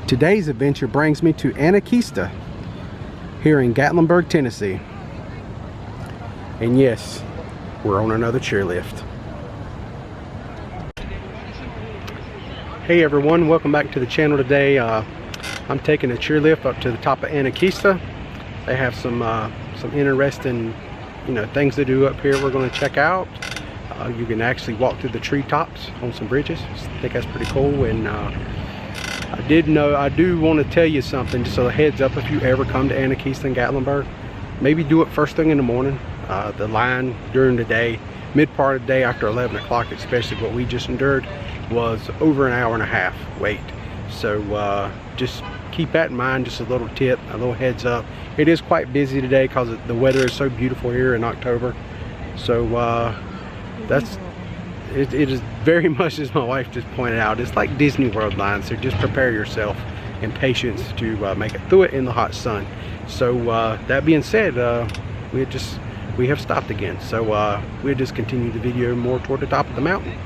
Today's adventure brings me to Anakeesta here in Gatlinburg, Tennessee. And yes, we're on another chairlift. Hey everyone, welcome back to the channel today. I'm taking a chairlift up to the top of Anakeesta. They have some interesting, things to do up here we're going to check out. You can actually walk through the treetops on some bridges. I think that's pretty cool. And I do want to tell you something, just a heads up, if you ever come to Anakeesta and Gatlinburg, maybe do it first thing in the morning. The line during the day, mid part of the day after 11 o'clock, especially what we just endured, was over an hour and a half wait. So just keep that in mind, just a little tip, a little heads up. It is quite busy today because the weather is so beautiful here in October. So it is very much, as my wife just pointed out, it's like Disney World line. So just prepare yourself and patience to make it through it in the hot sun. So that being said, we have stopped again. So we'll just continue the video more toward the top of the mountain.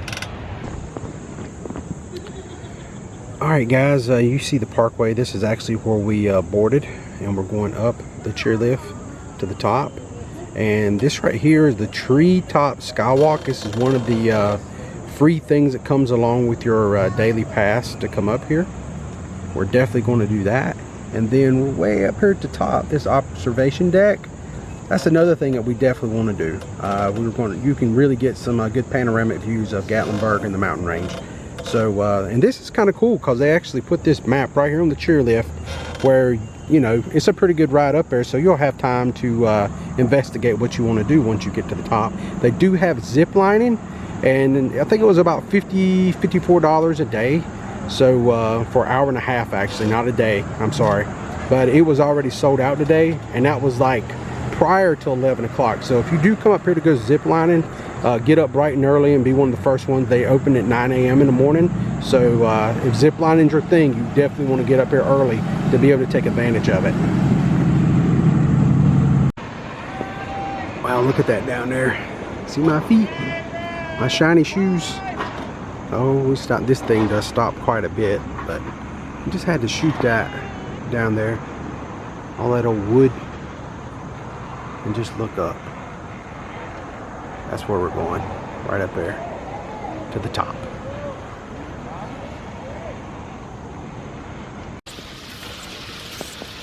Alright guys, you see the parkway. This is actually where we boarded, and we're going up the chairlift to the top. And this right here is the Treetop Skywalk. This is one of the free things that comes along with your daily pass to come up here. We're definitely going to do that. And then we're way up here at the top, this observation deck. That's another thing that we definitely want to do. You can really get some good panoramic views of Gatlinburg and the mountain range. So and this is kind of cool because they actually put this map right here on the chairlift where it's a pretty good ride up there, so you'll have time to investigate what you want to do once you get to the top. They do have zip lining, and I think it was about $54 a day, so for an hour and a half, actually, not a day, I'm sorry, but it was already sold out today, and that was like prior to 11 o'clock. So if you do come up here to go zip lining, get up bright and early and be one of the first ones. They open at 9 a.m. in the morning, so if zip lining's your thing, you definitely want to get up here early to be able to take advantage of it. Wow, look at that down there. See my feet? My shiny shoes. Oh, we stopped. This thing does stop quite a bit, but we just had to shoot that down there. All that old wood. And just look up. That's where we're going, right up there to the top.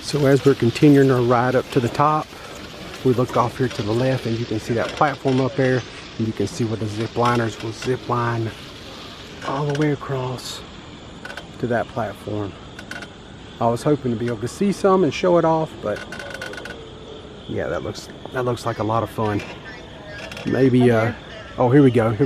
So as we're continuing our ride up to the top, we look off here to the left and you can see that platform up there, and you can see where the zip liners will zip line all the way across to that platform. I was hoping to be able to see some and show it off, but yeah, that looks like a lot of fun. Maybe oh, here we go. And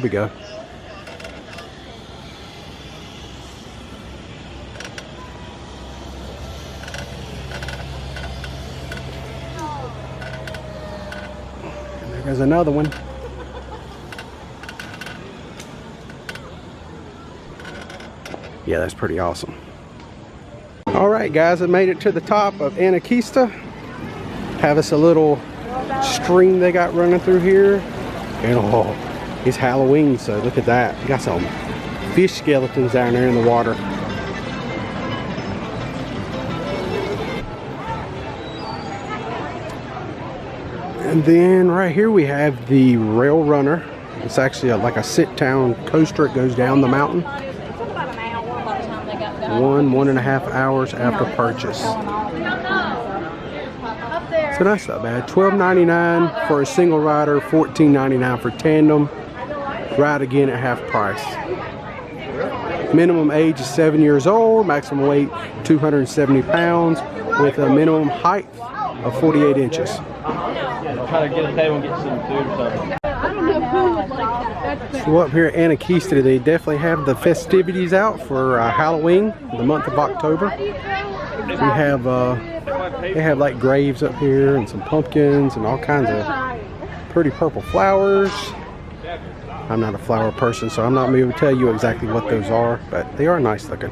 there goes another one. Yeah, that's pretty awesome. All right guys, I made it to the top of Anakeesta. Have us a little stream they got running through here. And oh, it's Halloween, so look at that. You got some fish skeletons down there in the water. And then right here we have the Railrunner. It's actually like a sit-down coaster. It goes down the mountain. 1.5 hours after purchase. So that's not bad. $12.99 for a single rider, $14.99 for tandem. Ride again at half price. Minimum age is 7 years old. Maximum weight 270 pounds with a minimum height of 48 inches. I'll try to get a table and get some food or something. So up here at Anakeesta, they definitely have the festivities out for Halloween, the month of October. We have they have like graves up here and some pumpkins and all kinds of pretty purple flowers. I'm not a flower person, so I'm not able to tell you exactly what those are, but they are nice looking.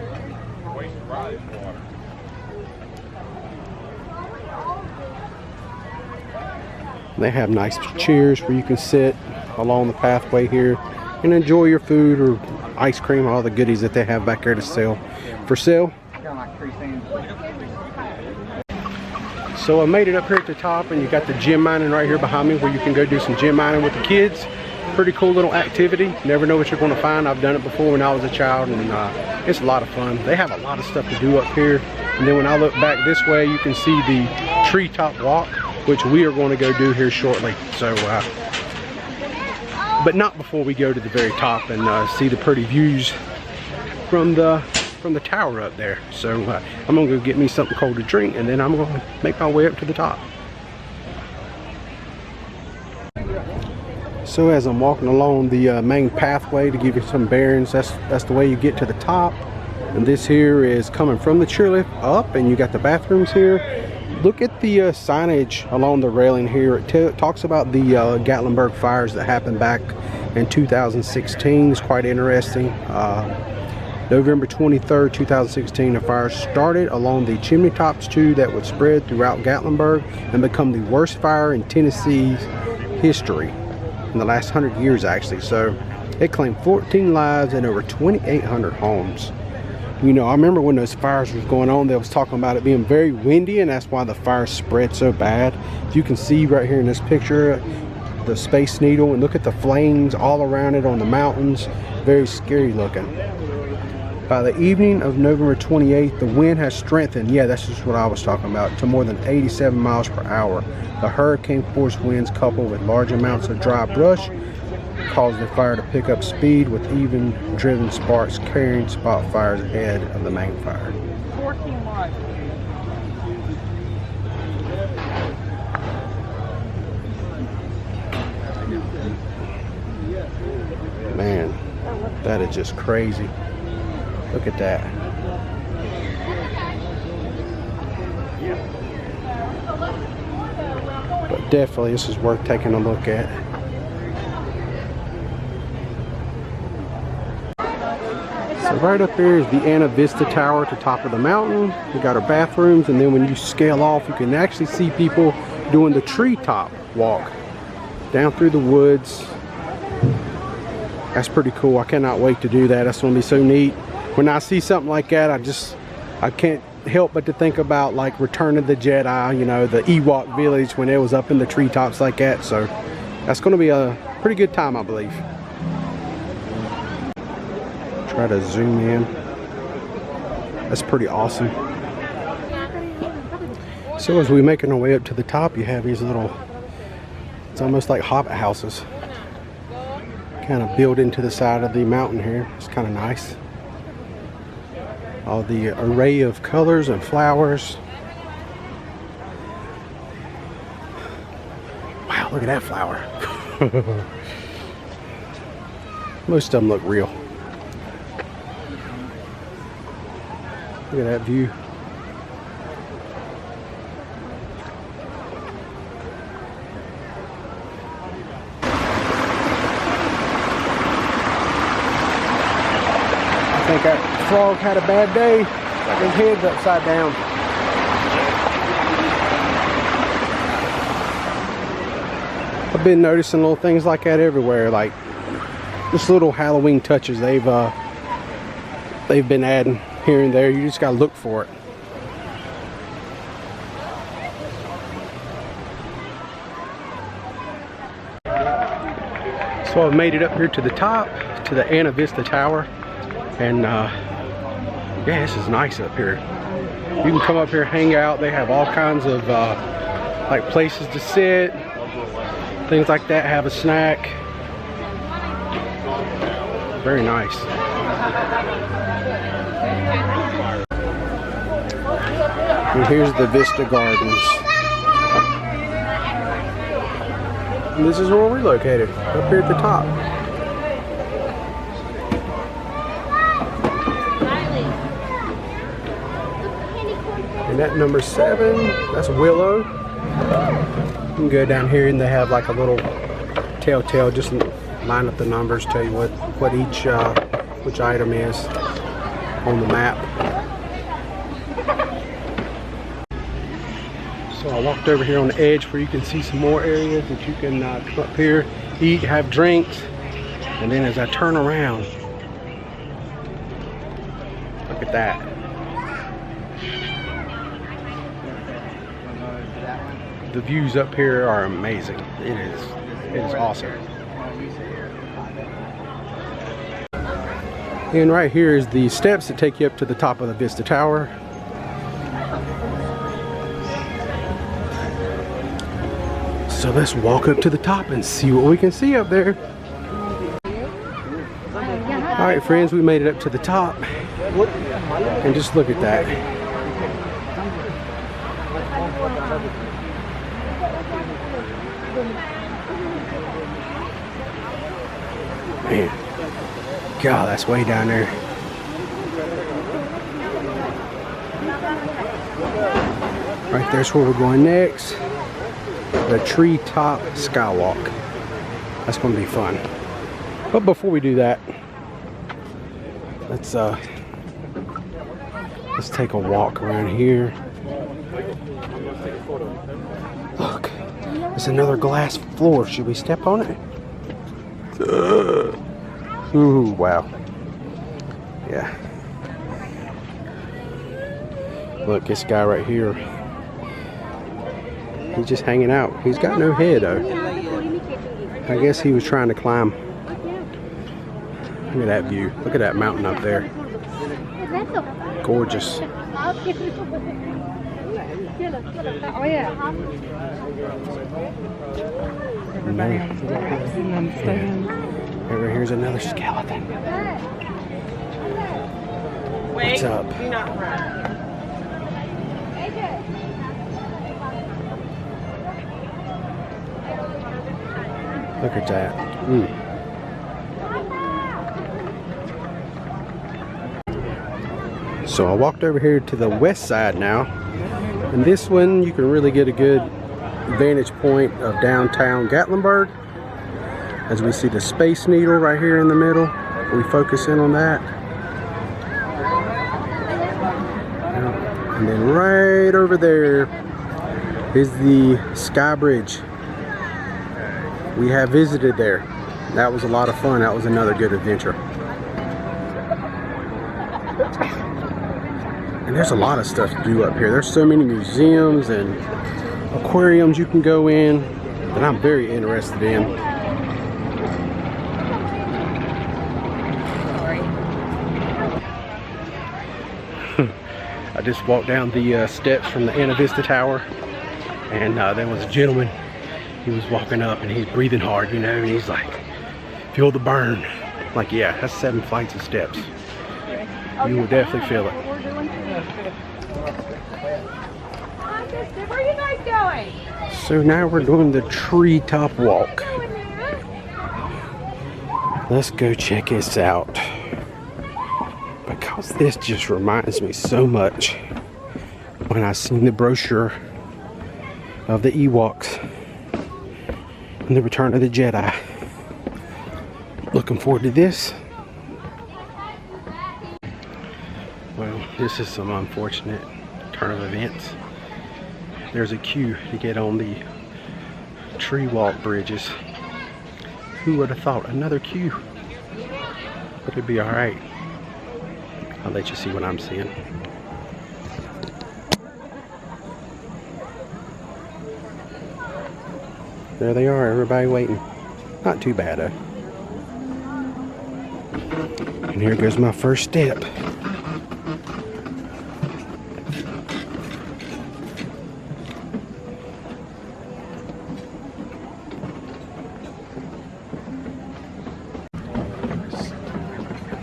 They have nice chairs where you can sit along the pathway here and enjoy your food or ice cream, all the goodies that they have back there to sell. For sale, So I made it up here at the top, and you got the gem mining right here behind me where you can go do some gem mining with the kids. Pretty cool little activity. Never know what you're going to find. I've done it before when I was a child, and it's a lot of fun. They have a lot of stuff to do up here. And then when I look back this way, you can see the Treetop Walk, which we are going to go do here shortly. So, but not before we go to the very top and see the pretty views from the tower up there. So I'm gonna go get me something cold to drink, and then I'm gonna make my way up to the top. So as I'm walking along the main pathway to give you some bearings, that's the way you get to the top. And this here is coming from the chairlift up, and you got the bathrooms here. Look at the signage along the railing here. It talks about the Gatlinburg Fires that happened back in 2016. It's quite interesting. November 23rd, 2016, a fire started along the chimney tops too that would spread throughout Gatlinburg and become the worst fire in Tennessee's history in the last 100 years actually. So it claimed 14 lives and over 2,800 homes. You know, I remember when those fires was going on, they was talking about it being very windy, and that's why the fire spread so bad. If you can see right here in this picture, the Space Needle, and look at the flames all around it on the mountains. Very scary looking. By the evening of November 28th, the wind has strengthened, yeah, that's just what I was talking about, to more than 87 miles per hour. The hurricane force winds coupled with large amounts of dry brush caused the fire to pick up speed, with even driven sparks carrying spot fires ahead of the main fire. 14 miles. Man, that is just crazy. Look at that. But definitely this is worth taking a look at. So right up here is the AnaVista Tower at the top of the mountain. We got our bathrooms, and then when you scale off, you can actually see people doing the Treetop Walk down through the woods. That's pretty cool. I cannot wait to do that. That's going to be so neat. When I see something like that, I can't help but to think about like Return of the Jedi, you know, the Ewok village when it was up in the treetops like that. So that's going to be a pretty good time, I believe. Try to zoom in. That's pretty awesome. So as we're making our way up to the top, you have these little, it's almost like hobbit houses, kind of built into the side of the mountain here. It's kind of nice. All the array of colors and flowers. Wow, look at that flower. Most of them look real. Look at that view. I think that frog had a bad day. Like his head's upside down. I've been noticing little things like that everywhere, like just little Halloween touches they've been adding here and there. You just gotta look for it. So I've made it up here to the top, to the AnaVista Tower, and yeah, this is nice up here. You can come up here, hang out. They have all kinds of like places to sit, things like that. Have a snack. Very nice. And here's the Vista Gardens. And this is where we're located, up here at the top. And that number 7, that's Willow. You can go down here and they have like a little telltale, just line up the numbers, tell you what each which item is on the map. So I walked over here on the edge where you can see some more areas that you can come up here, eat, have drinks, and then as I turn around, look at that. The views up here are amazing. It is awesome. And right here is the steps that take you up to the top of the Vista Tower. So let's walk up to the top and see what we can see up there. All right, friends, we made it up to the top. And just look at that. Man, God, that's way down there. Right there's where we're going next. The Treetop Skywalk. That's going to be fun. But before we do that, let's take a walk around here. Look, there's another glass floor. Should we step on it? Ooh, wow. Yeah. Look, this guy right here. He's just hanging out. He's got no head though. I guess he was trying to climb. Look at that view. Look at that mountain up there. Gorgeous. Over here's another skeleton. What's up? Look at that. So I walked over here to the west side now, and this one you can really get a good vantage point of downtown Gatlinburg. As we see the Space Needle right here in the middle, we focus in on that. And then right over there is the Sky Bridge. We have visited there. That was a lot of fun. That was another good adventure. And there's a lot of stuff to do up here. There's so many museums and aquariums you can go in that I'm very interested in. I just walked down the steps from the AnaVista Tower, and there was a gentleman. He was walking up and he's breathing hard, you know, and he's like, feel the burn. I'm like, yeah, that's 7 flights of steps. You will definitely feel it. Where are you guys going? So now we're doing the Treetop Walk. Let's go check this out. Because this just reminds me so much when I seen the brochure of the Ewoks and the Return of the Jedi. Looking forward to this. Well, this is some unfortunate turn of events. There's a queue to get on the tree walk bridges. Who would have thought? Another queue. But it'd be alright. I'll let you see what I'm seeing. There they are, everybody waiting. Not too bad though. And here goes my first step.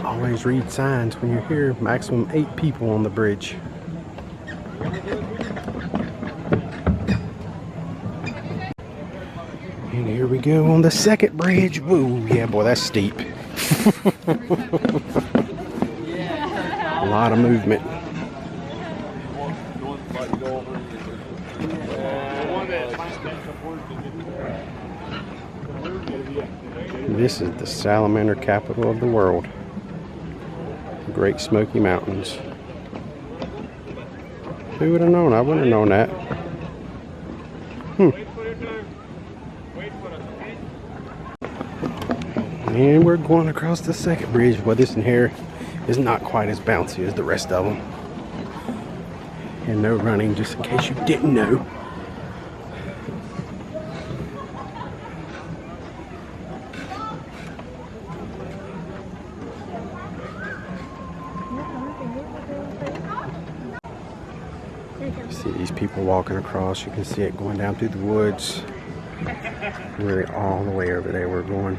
Always read signs when you're here. Maximum 8 people on the bridge. And here we go on the second bridge. Whoa, yeah, boy, that's steep. A lot of movement. This is the salamander capital of the world. Great Smoky Mountains. Who would have known? I wouldn't have known that. And we're going across the second bridge. Well, this in here is not quite as bouncy as the rest of them. And no running, just in case you didn't know. See these people walking across. You can see it going down through the woods. We're all the way over there. We're going.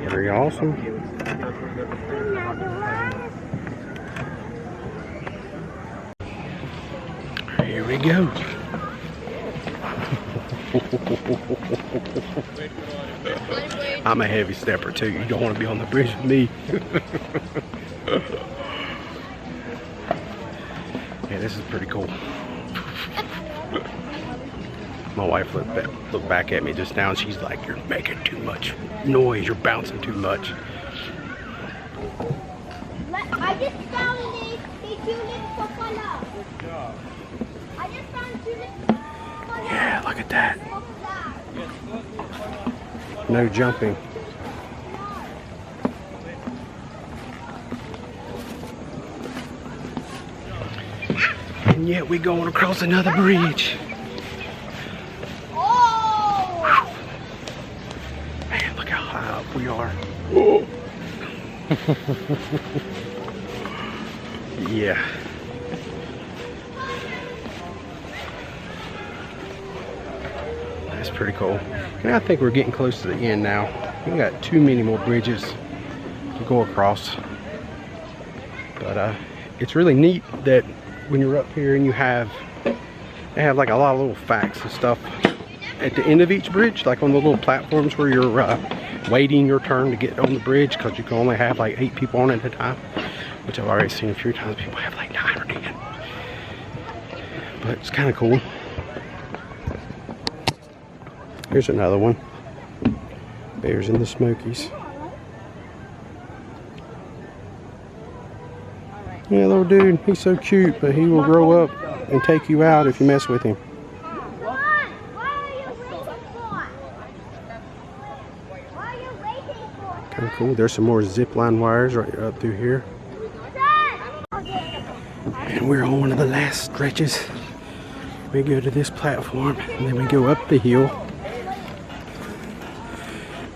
Very awesome. Here we go. I'm a heavy stepper too. You don't want to be on the bridge with me. Yeah, this is pretty cool. My wife looked back at me just now and she's like, "You're making too much noise. You're bouncing too much." I just found the tulip for color. I just found tulip for color. Yeah, look at that. No jumping. And yet we're going across another bridge. Oh! Man, look how high up we are. Yeah. That's pretty cool. And I think we're getting close to the end now. We got too many more bridges to go across. But it's really neat that when you're up here and they have like a lot of little facts and stuff at the end of each bridge, like on the little platforms where you're waiting your turn to get on the bridge, because you can only have like 8 people on it at a time, which I've already seen a few times. People have like 9 or 10. But it's kind of cool. Here's another one. Bears in the Smokies. Yeah, little dude, he's so cute, but he will grow up and take you out if you mess with him. Kind of cool. There's some more zipline wires right up through here. And we're on one of the last stretches. We go to this platform and then we go up the hill.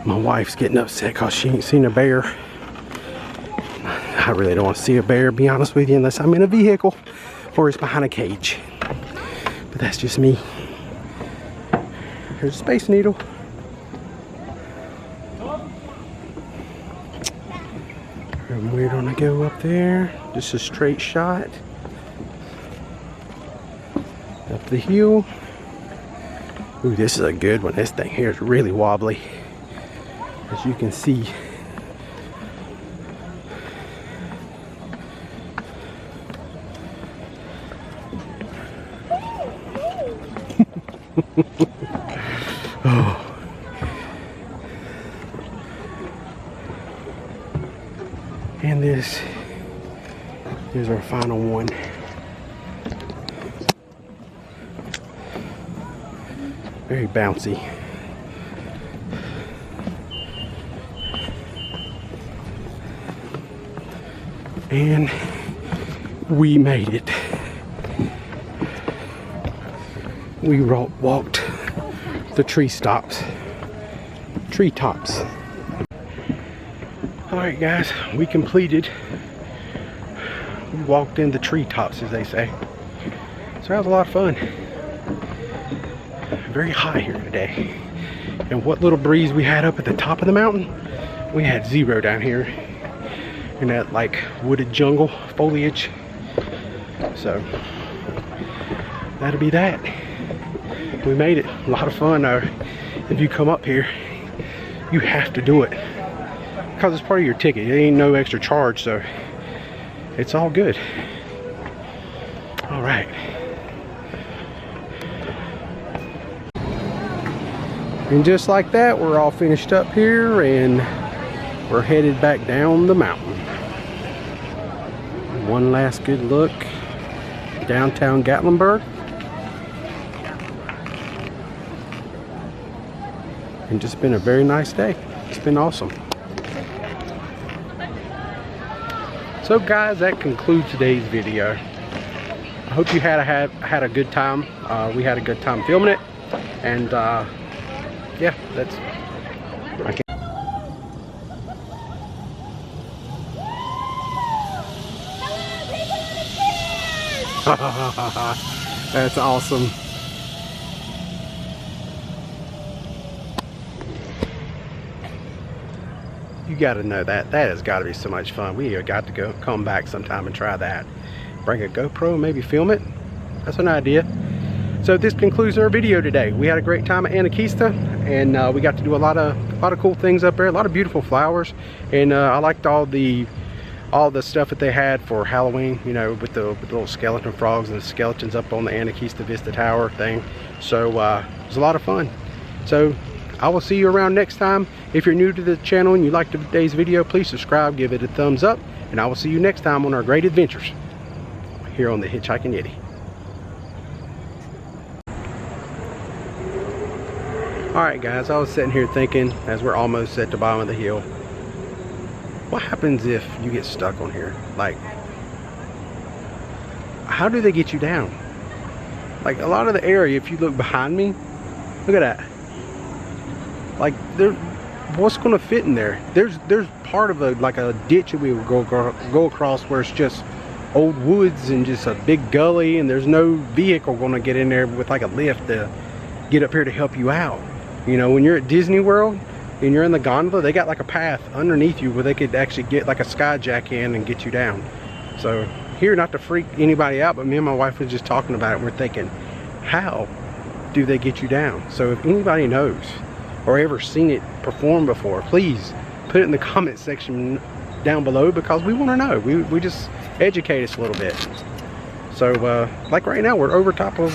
My wife's getting upset because she ain't seen a bear. I really don't want to see a bear, be honest with you, unless I'm in a vehicle or it's behind a cage. But that's just me. Here's a Space Needle. And we're gonna go up there. Just a straight shot. Up the hill. Ooh, this is a good one. This thing here is really wobbly, as you can see. Oh. And this is our final one. Very bouncy. And we made it. We walked the treetops. Alright guys, we completed. We walked in the treetops, as they say. So that was a lot of fun. Very high here today. And what little breeze we had up at the top of the mountain, we had zero down here in that like wooded jungle foliage. So that'll be that. We made it. A lot of fun. If you come up here, you have to do it because it's part of your ticket. It ain't no extra charge, so it's all good. All right. And just like that, we're all finished up here and we're headed back down the mountain. One last good look. Downtown Gatlinburg. And just been a very nice day. It's been awesome. So guys, that concludes today's video. I hope you had a good time. We had a good time filming it, and yeah, that's. I can't. That's awesome. You got to know that has got to be so much fun. We have got to come back sometime and try that. Bring a GoPro, maybe film it. That's an idea. So this concludes our video today. We had a great time at Anakeesta, and we got to do a lot of cool things up there. A lot of beautiful flowers, and I liked all the stuff that they had for Halloween. You know, with the little skeleton frogs and the skeletons up on the Anakeesta Vista Tower thing. So it was a lot of fun. So I will see you around next time. If you're new to the channel and you liked today's video, please subscribe, give it a thumbs up, and I will see you next time on our great adventures here on the Hitchhiking Yeti. Alright guys, I was sitting here thinking, as we're almost at the bottom of the hill, what happens if you get stuck on here? Like, how do they get you down? Like, a lot of the area, if you look behind me, look at that. Like, what's going to fit in there? There's part of like a ditch that we would go across where it's just old woods and just a big gully, and there's no vehicle going to get in there with like a lift to get up here to help you out. You know, when you're at Disney World and you're in the gondola, they got like a path underneath you where they could actually get like a skyjack in and get you down. So here, not to freak anybody out, but me and my wife was just talking about it, and we're thinking, how do they get you down? So if anybody knows or ever seen it performed before, please put it in the comment section down below, because we want to know. We just educate us a little bit. So like right now, we're over top of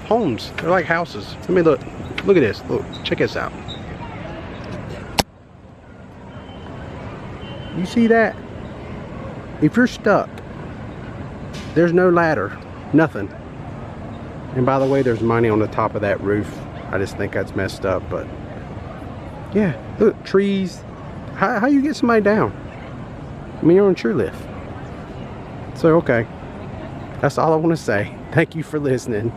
homes. They're like houses. Let me look at this. Look, check this out. You see that? If you're stuck, there's no ladder, nothing. And by the way, there's money on the top of that roof. I just think that's messed up, but yeah, look, trees. How you get somebody down? I mean, you're on tree lift. So okay, that's all I want to say. Thank you for listening.